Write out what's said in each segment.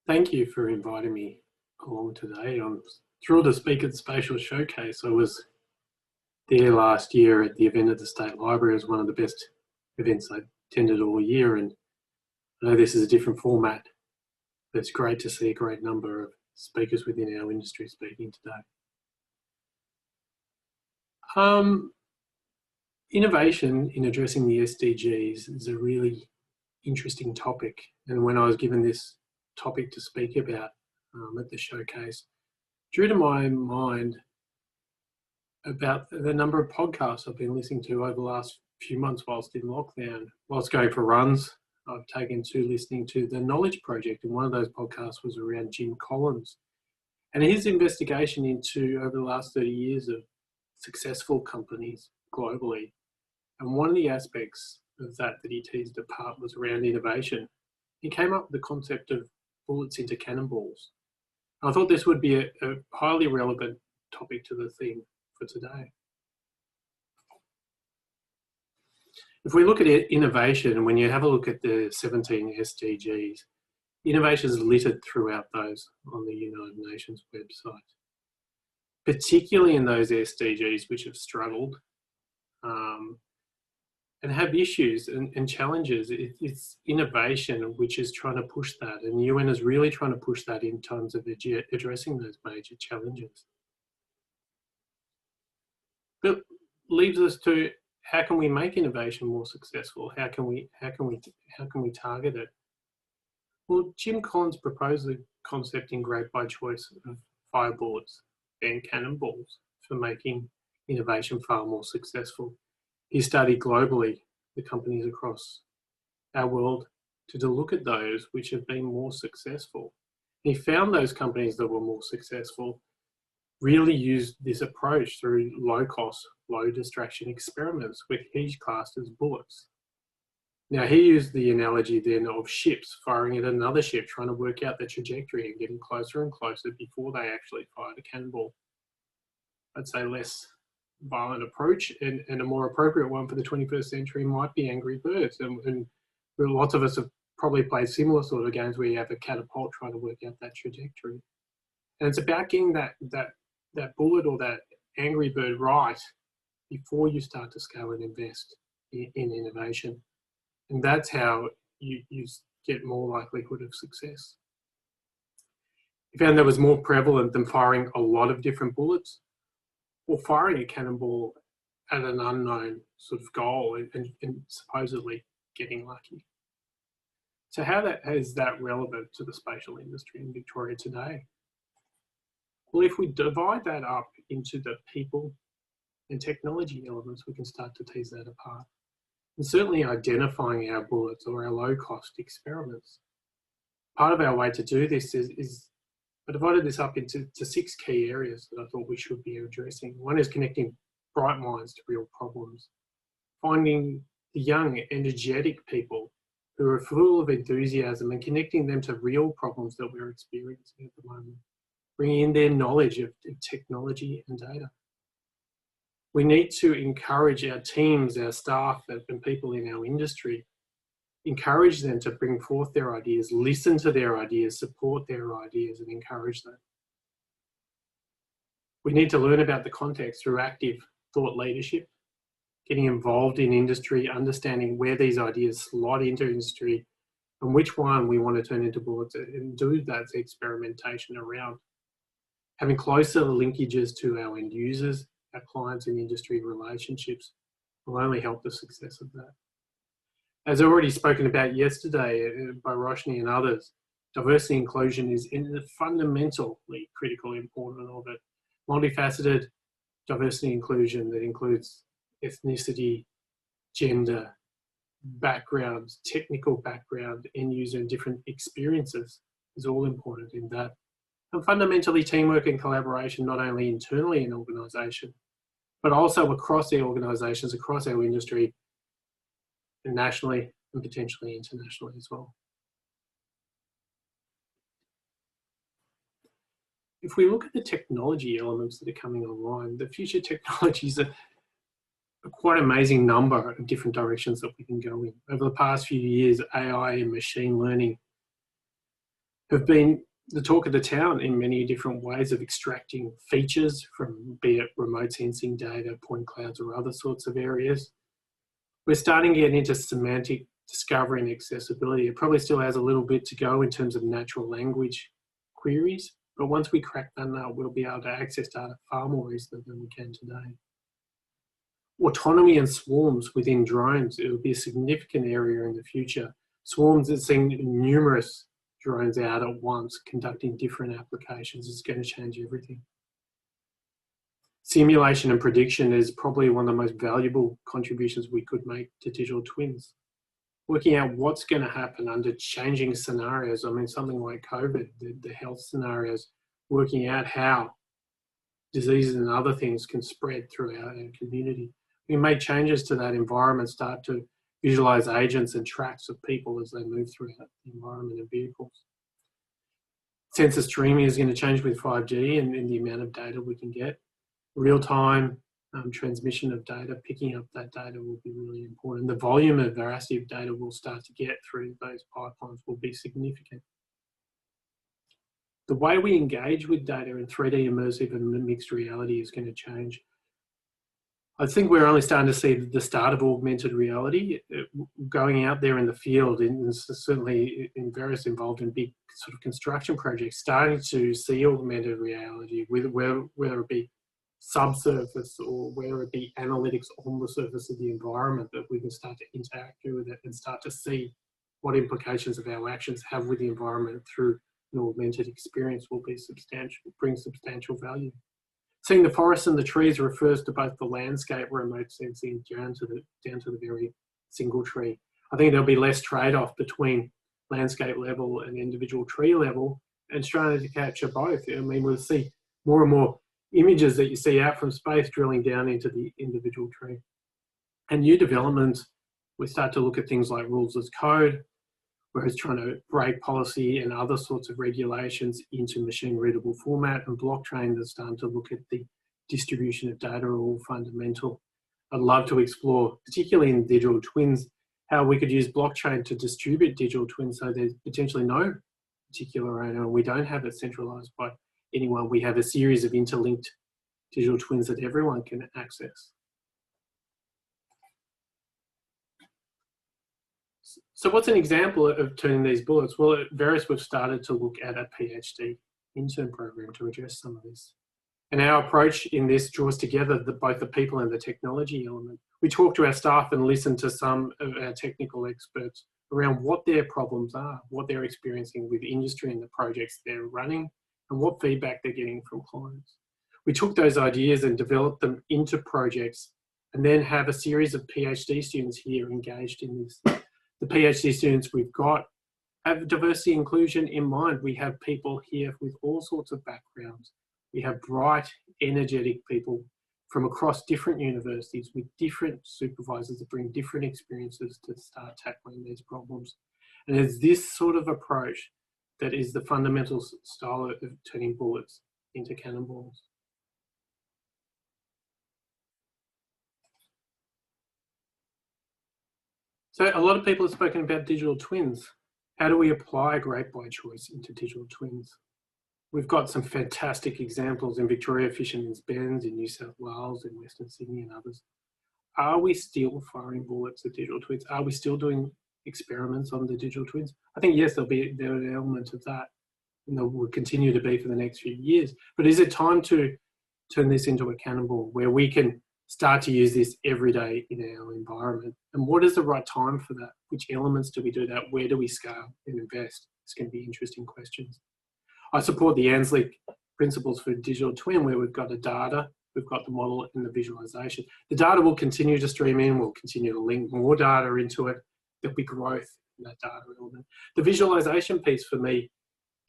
Thank you for inviting me along today. I'm thrilled to speak at the Spatial Showcase. I was there last year at the event at the State Library. It was one of the best events I attended all year, and I know this is a different format, but it's great to see a great number of speakers within our industry speaking today. Innovation in addressing the SDGs is a really interesting topic, and when I was given this topic to speak about at the showcase, drew to my mind about the number of podcasts I've been listening to over the last few months whilst in lockdown. Whilst going for runs, I've taken to listening to the Knowledge Project, and one of those podcasts was around Jim Collins and his investigation into over the last 30 years of successful companies globally. And one of the aspects of that he teased apart was around innovation. He came up with the concept of bullets into cannonballs. I thought this would be a highly relevant topic to the theme for today. If we look at innovation, and when you have a look at the 17 SDGs, innovation is littered throughout those on the United Nations website, particularly in those SDGs which have struggled and have issues and challenges. It's innovation which is trying to push that, and the UN is really trying to push that in terms of addressing those major challenges. But leaves us to, how can we make innovation more successful? How can we target it? Well, Jim Collins proposed the concept in Great by Choice of Fire Bullets Then Cannonballs for making innovation far more successful. He studied globally the companies across our world to look at those which have been more successful. He found those companies that were more successful really used this approach through low cost, low distraction experiments, which he classed as bullets. Now, he used the analogy then of ships firing at another ship, trying to work out the trajectory and getting closer and closer before they actually fired a cannonball. I'd say less violent approach, and a more appropriate one for the 21st century might be Angry Birds. And lots of us have probably played similar sort of games where you have a catapult trying to work out that trajectory. And it's about getting that bullet or that Angry Bird right before you start to scale and invest in innovation. And that's how you get more likelihood of success. He found that was more prevalent than firing a lot of different bullets or firing a cannonball at an unknown sort of goal and supposedly getting lucky. So how is that relevant to the spatial industry in Victoria today? Well, if we divide that up into the people and technology elements, we can start to tease that apart. And certainly identifying our bullets or our low-cost experiments. Part of our way to do this is I divided this up into 6 key areas that I thought we should be addressing. One is connecting bright minds to real problems, finding the young, energetic people who are full of enthusiasm and connecting them to real problems that we're experiencing at the moment, bringing in their knowledge of technology and data. We need to encourage our teams, our staff, and people in our industry, encourage them to bring forth their ideas, listen to their ideas, support their ideas, and encourage them. We need to learn about the context through active thought leadership, getting involved in industry, understanding where these ideas slot into industry and which one we want to turn into bullets, and do that experimentation around. Having closer linkages to our end users, our clients and industry relationships will only help the success of that. As already spoken about yesterday by Roshni and others, diversity and inclusion is fundamentally critical important of it. Multifaceted diversity and inclusion that includes ethnicity, gender, backgrounds, technical background, end user and different experiences is all important in that. And fundamentally teamwork and collaboration, not only internally in an organisation, but also across the organisations, across our industry, and nationally and potentially internationally as well. If we look at the technology elements that are coming online, the future technologies are quite an amazing number of different directions that we can go in. Over the past few years, AI and machine learning have been the talk of the town in many different ways of extracting features from, be it remote sensing data, point clouds, or other sorts of areas. We're starting to get into semantic discovery and accessibility. It probably still has a little bit to go in terms of natural language queries, but once we crack that nut, we'll be able to access data far more easily than we can today. Autonomy and swarms within drones, it will be a significant area in the future. Swarms are seeing numerous drones out at once conducting different applications. It's going to change everything. Simulation and prediction is probably one of the most valuable contributions we could make to digital twins. Working out what's going to happen under changing scenarios. I mean, something like COVID, the health scenarios, working out how diseases and other things can spread throughout our community. We make changes to that environment, start to visualize agents and tracks of people as they move throughout the environment and vehicles. Sensor streaming is going to change with 5G and the amount of data we can get. Real-time transmission of data, picking up that data will be really important. The volume and veracity of data we'll start to get through those pipelines will be significant. The way we engage with data in 3D immersive and mixed reality is going to change. I think we're only starting to see the start of augmented reality. Going out there in the field, and certainly in Veris involved in big sort of construction projects, starting to see augmented reality, whether it be subsurface or whether it be analytics on the surface of the environment, that we can start to interact with it and start to see what implications of our actions have with the environment through an augmented experience will be substantial, bring substantial value. Seeing the forest and the trees refers to both the landscape remote sensing down to the very single tree. I think there'll be less trade-off between landscape level and individual tree level, and trying to capture both. I mean, we'll see more and more images that you see out from space drilling down into the individual tree. And new developments, we start to look at things like rules as code, whereas trying to break policy and other sorts of regulations into machine readable format, and blockchain that's starting to look at the distribution of data are all fundamental. I'd love to explore, particularly in digital twins, how we could use blockchain to distribute digital twins so there's potentially no particular owner and we don't have it centralized by anyone. We have a series of interlinked digital twins that everyone can access. So what's an example of turning these bullets? Well, at Veris, we've started to look at a PhD intern program to address some of this. And our approach in this draws together both the people and the technology element. We talk to our staff and listen to some of our technical experts around what their problems are, what they're experiencing with industry and the projects they're running, and what feedback they're getting from clients. We took those ideas and developed them into projects, and then have a series of PhD students here engaged in this. The PhD students we've got have diversity inclusion in mind. We have people here with all sorts of backgrounds. We have bright, energetic people from across different universities with different supervisors that bring different experiences to start tackling these problems. And it's this sort of approach that is the fundamental style of turning bullets into cannonballs. So a lot of people have spoken about digital twins. How do we apply great by choice into digital twins? We've got some fantastic examples in Victoria, Fisherman's Bends, in New South Wales, in Western Sydney and others. Are we still firing bullets at digital twins? Are we still doing experiments on the digital twins? I think yes, there'll be an element of that, and there will continue to be for the next few years. But is it time to turn this into a cannonball where we can start to use this every day in our environment? And what is the right time for that? Which elements do we do that? Where do we scale and invest? It's going to be interesting questions. I support the Ansley principles for digital twin, where we've got the data, we've got the model and the visualization. The data will continue to stream in, we'll continue to link more data into it. There'll be growth in that data element. The visualization piece for me,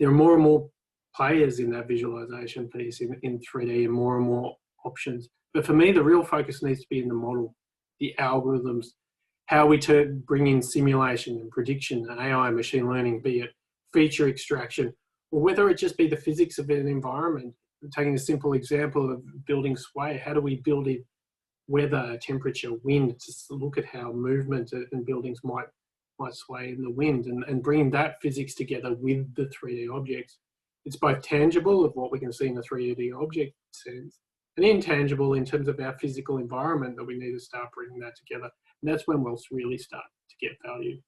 there are more and more players in that visualization piece in 3D and more options. But for me, the real focus needs to be in the model, the algorithms, how we bring in simulation and prediction, AI, machine learning, be it feature extraction, or whether it just be the physics of an environment. Taking a simple example of building sway, how do we build in weather, temperature, wind, to look at how movement and buildings might might sway in the wind, and bringing that physics together with the 3D objects. It's both tangible of what we can see in a 3D object sense, and intangible in terms of our physical environment that we need to start bringing that together. And that's when we'll really start to get value.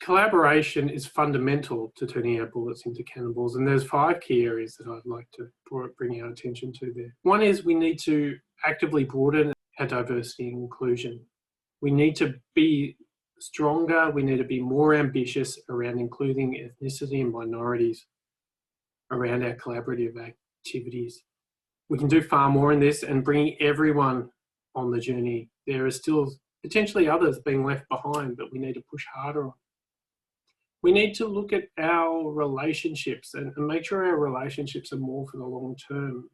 Collaboration is fundamental to turning our bullets into cannonballs, and there's 5 key areas that I'd like to bring our attention to there. One is we need to actively broaden our diversity and inclusion. We need to be stronger, we need to be more ambitious around including ethnicity and minorities around our collaborative activities. We can do far more in this and bring everyone on the journey. There are still potentially others being left behind that we need to push harder on. We need to look at our relationships and make sure our relationships are more for the long term.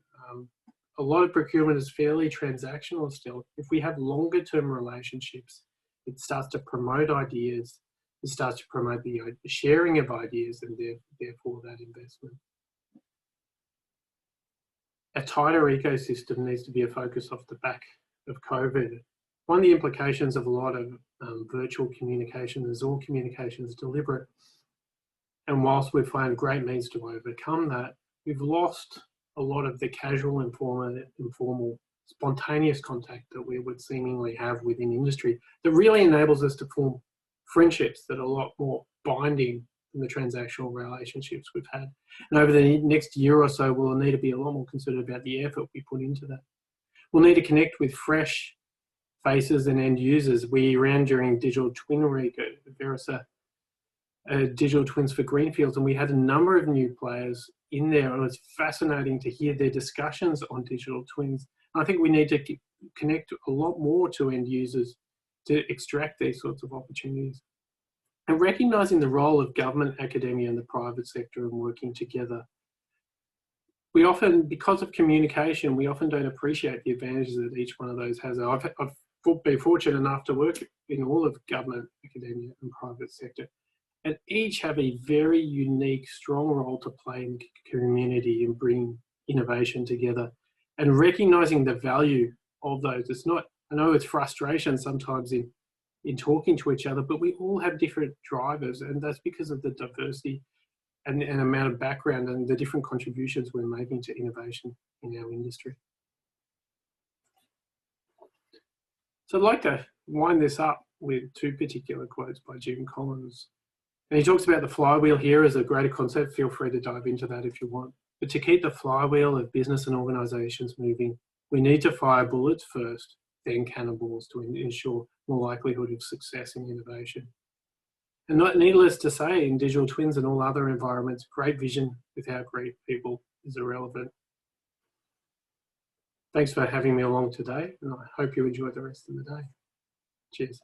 A lot of procurement is fairly transactional still. If we have longer term relationships, it starts to promote ideas, it starts to promote the sharing of ideas and therefore that investment. A tighter ecosystem needs to be a focus off the back of COVID. One of the implications of a lot of virtual communication is all communication is deliberate. And whilst we've found great means to overcome that, we've lost a lot of the casual, informal, spontaneous contact that we would seemingly have within industry that really enables us to form friendships that are a lot more binding than the transactional relationships we've had. And over the next year or so, we'll need to be a lot more considered about the effort we put into that. We'll need to connect with fresh faces and end users. We ran during Digital Twin Week at Veris Digital Twins for Greenfields, and we had a number of new players in there, and it was fascinating to hear their discussions on digital twins. And I think we need to connect a lot more to end users to extract these sorts of opportunities. And recognising the role of government, academia and the private sector and working together. We often, because of communication, we often don't appreciate the advantages that each one of those has. I've been fortunate enough to work in all of government, academia and private sector, and each have a very unique, strong role to play in the community and bring innovation together. And recognising the value of those. It's not, I know it's frustration sometimes in talking to each other, but we all have different drivers, and that's because of the diversity and amount of background and the different contributions we're making to innovation in our industry. So I'd like to wind this up with 2 particular quotes by Jim Collins. And he talks about the flywheel here as a greater concept. Feel free to dive into that if you want. But to keep the flywheel of business and organisations moving, we need to fire bullets first, then cannonballs to ensure more likelihood of success in innovation. And not needless to say, in digital twins and all other environments, great vision without great people is irrelevant. Thanks for having me along today, and I hope you enjoy the rest of the day. Cheers.